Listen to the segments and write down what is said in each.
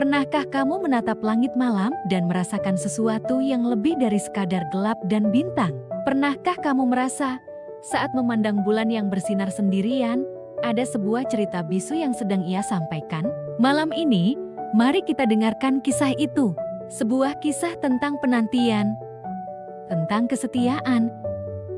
Pernahkah kamu menatap langit malam dan merasakan sesuatu yang lebih dari sekadar gelap dan bintang? Pernahkah kamu merasa saat memandang bulan yang bersinar sendirian, ada sebuah cerita bisu yang sedang ia sampaikan? Malam ini, mari kita dengarkan kisah itu. Sebuah kisah tentang penantian, tentang kesetiaan,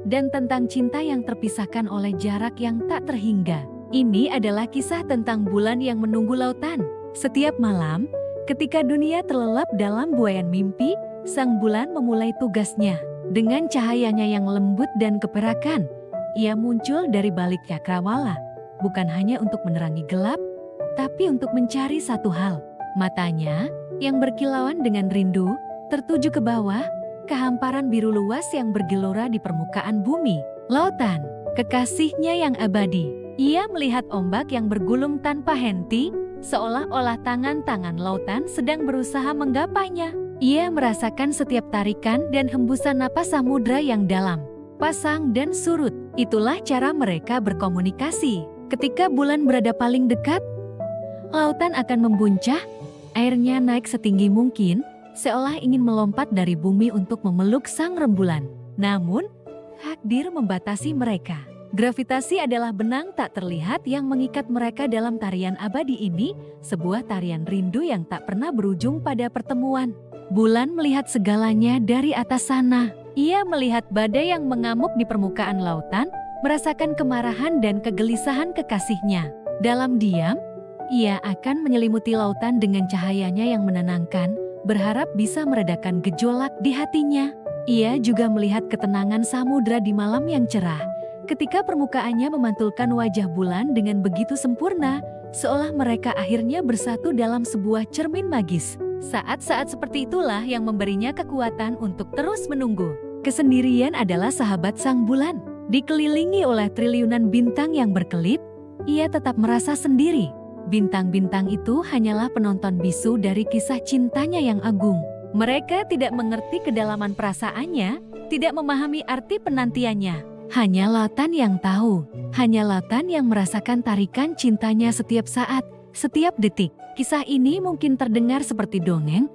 dan tentang cinta yang terpisahkan oleh jarak yang tak terhingga. Ini adalah kisah tentang bulan yang menunggu lautan. Setiap malam, ketika dunia terlelap dalam buaian mimpi, sang bulan memulai tugasnya. Dengan cahayanya yang lembut dan keperakan, ia muncul dari balik cakrawala, bukan hanya untuk menerangi gelap, tapi untuk mencari satu hal. Matanya, yang berkilauan dengan rindu, tertuju ke bawah, ke hamparan biru luas yang bergelora di permukaan bumi. Lautan, kekasihnya yang abadi. Ia melihat ombak yang bergulung tanpa henti, seolah-olah tangan-tangan lautan sedang berusaha menggapainya. Ia merasakan setiap tarikan dan hembusan napas samudra yang dalam, pasang dan surut. Itulah cara mereka berkomunikasi. Ketika bulan berada paling dekat, lautan akan membuncah, airnya naik setinggi mungkin, seolah ingin melompat dari bumi untuk memeluk sang rembulan. Namun, takdir membatasi mereka. Gravitasi adalah benang tak terlihat yang mengikat mereka dalam tarian abadi ini, sebuah tarian rindu yang tak pernah berujung pada pertemuan. Bulan melihat segalanya dari atas sana. Ia melihat badai yang mengamuk di permukaan lautan, merasakan kemarahan dan kegelisahan kekasihnya. Dalam diam, ia akan menyelimuti lautan dengan cahayanya yang menenangkan, berharap bisa meredakan gejolak di hatinya. Ia juga melihat ketenangan samudra di malam yang cerah, ketika permukaannya memantulkan wajah bulan dengan begitu sempurna, seolah mereka akhirnya bersatu dalam sebuah cermin magis. Saat-saat seperti itulah yang memberinya kekuatan untuk terus menunggu. Kesendirian adalah sahabat sang bulan. Dikelilingi oleh triliunan bintang yang berkelip, ia tetap merasa sendiri. Bintang-bintang itu hanyalah penonton bisu dari kisah cintanya yang agung. Mereka tidak mengerti kedalaman perasaannya, tidak memahami arti penantiannya. Hanya lautan yang tahu, hanya lautan yang merasakan tarikan cintanya setiap saat, setiap detik. Kisah ini mungkin terdengar seperti dongeng,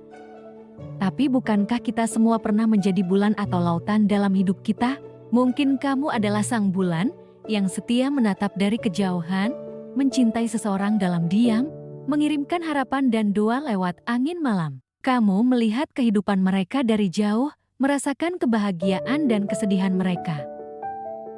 tapi bukankah kita semua pernah menjadi bulan atau lautan dalam hidup kita? Mungkin kamu adalah sang bulan yang setia menatap dari kejauhan, mencintai seseorang dalam diam, mengirimkan harapan dan doa lewat angin malam. Kamu melihat kehidupan mereka dari jauh, merasakan kebahagiaan dan kesedihan mereka,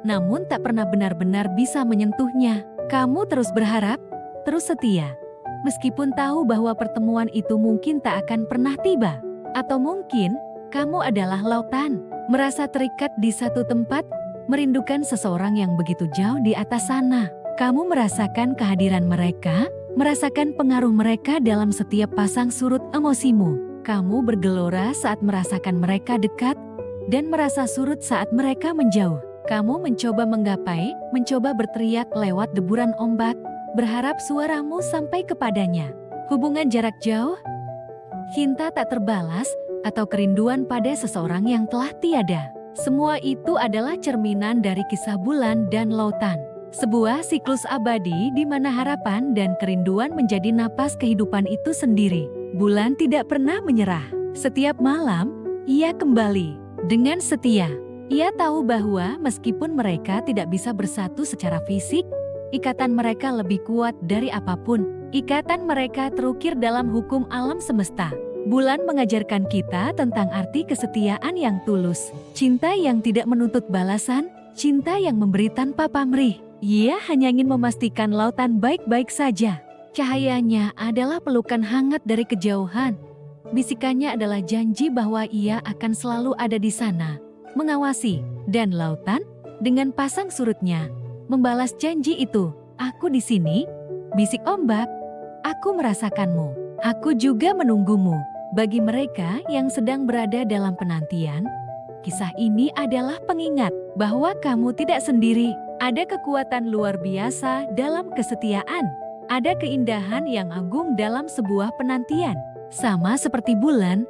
namun tak pernah benar-benar bisa menyentuhnya. Kamu terus berharap, terus setia, meskipun tahu bahwa pertemuan itu mungkin tak akan pernah tiba. Atau mungkin, kamu adalah lautan, merasa terikat di satu tempat, merindukan seseorang yang begitu jauh di atas sana. Kamu merasakan kehadiran mereka, merasakan pengaruh mereka dalam setiap pasang surut emosimu. Kamu bergelora saat merasakan mereka dekat, dan merasa surut saat mereka menjauh. Kamu mencoba menggapai, mencoba berteriak lewat deburan ombak, berharap suaramu sampai kepadanya. Hubungan jarak jauh, cinta tak terbalas, atau kerinduan pada seseorang yang telah tiada. Semua itu adalah cerminan dari kisah bulan dan lautan. Sebuah siklus abadi di mana harapan dan kerinduan menjadi napas kehidupan itu sendiri. Bulan tidak pernah menyerah. Setiap malam, ia kembali dengan setia. Ia tahu bahwa meskipun mereka tidak bisa bersatu secara fisik, ikatan mereka lebih kuat dari apapun. Ikatan mereka terukir dalam hukum alam semesta. Bulan mengajarkan kita tentang arti kesetiaan yang tulus, cinta yang tidak menuntut balasan, cinta yang memberi tanpa pamrih. Ia hanya ingin memastikan lautan baik-baik saja. Cahayanya adalah pelukan hangat dari kejauhan. Bisikannya adalah janji bahwa ia akan selalu ada di sana, mengawasi. Dan lautan, dengan pasang surutnya, membalas janji itu. Aku di sini, bisik ombak. Aku merasakanmu. Aku juga menunggumu. Bagi mereka yang sedang berada dalam penantian, kisah ini adalah pengingat bahwa kamu tidak sendiri. Ada kekuatan luar biasa dalam kesetiaan. Ada keindahan yang agung dalam sebuah penantian. Sama seperti bulan,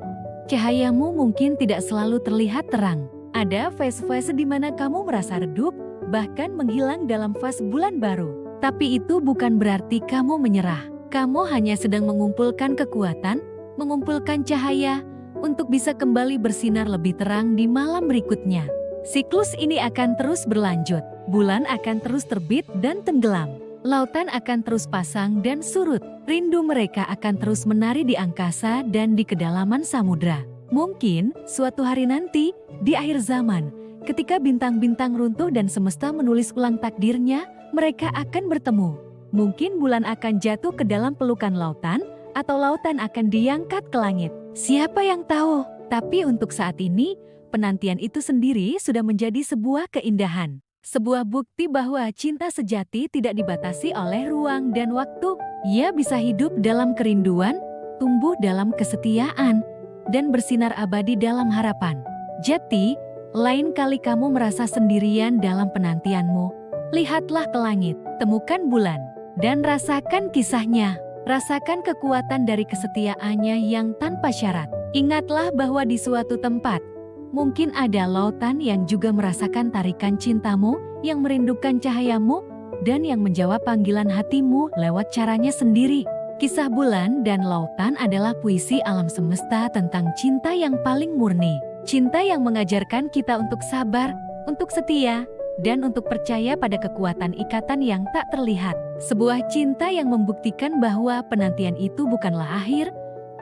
cahayamu mungkin tidak selalu terlihat terang. Ada fase-fase di mana kamu merasa redup, bahkan menghilang dalam fase bulan baru. Tapi itu bukan berarti kamu menyerah. Kamu hanya sedang mengumpulkan kekuatan, mengumpulkan cahaya, untuk bisa kembali bersinar lebih terang di malam berikutnya. Siklus ini akan terus berlanjut, bulan akan terus terbit dan tenggelam. Lautan akan terus pasang dan surut, rindu mereka akan terus menari di angkasa dan di kedalaman samudra. Mungkin suatu hari nanti, di akhir zaman, ketika bintang-bintang runtuh dan semesta menulis ulang takdirnya, mereka akan bertemu. Mungkin bulan akan jatuh ke dalam pelukan lautan, atau lautan akan diangkat ke langit. Siapa yang tahu? Tapi untuk saat ini, penantian itu sendiri sudah menjadi sebuah keindahan. Sebuah bukti bahwa cinta sejati tidak dibatasi oleh ruang dan waktu. Ia bisa hidup dalam kerinduan, tumbuh dalam kesetiaan, dan bersinar abadi dalam harapan. Jadi, lain kali kamu merasa sendirian dalam penantianmu, lihatlah ke langit, temukan bulan, dan rasakan kisahnya. Rasakan kekuatan dari kesetiaannya yang tanpa syarat. Ingatlah bahwa di suatu tempat, mungkin ada lautan yang juga merasakan tarikan cintamu, yang merindukan cahayamu, dan yang menjawab panggilan hatimu lewat caranya sendiri. Kisah bulan dan lautan adalah puisi alam semesta tentang cinta yang paling murni. Cinta yang mengajarkan kita untuk sabar, untuk setia, dan untuk percaya pada kekuatan ikatan yang tak terlihat. Sebuah cinta yang membuktikan bahwa penantian itu bukanlah akhir,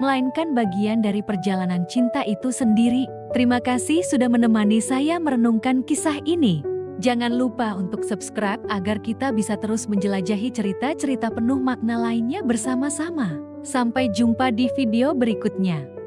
melainkan bagian dari perjalanan cinta itu sendiri. Terima kasih sudah menemani saya merenungkan kisah ini. Jangan lupa untuk subscribe agar kita bisa terus menjelajahi cerita-cerita penuh makna lainnya bersama-sama. Sampai jumpa di video berikutnya.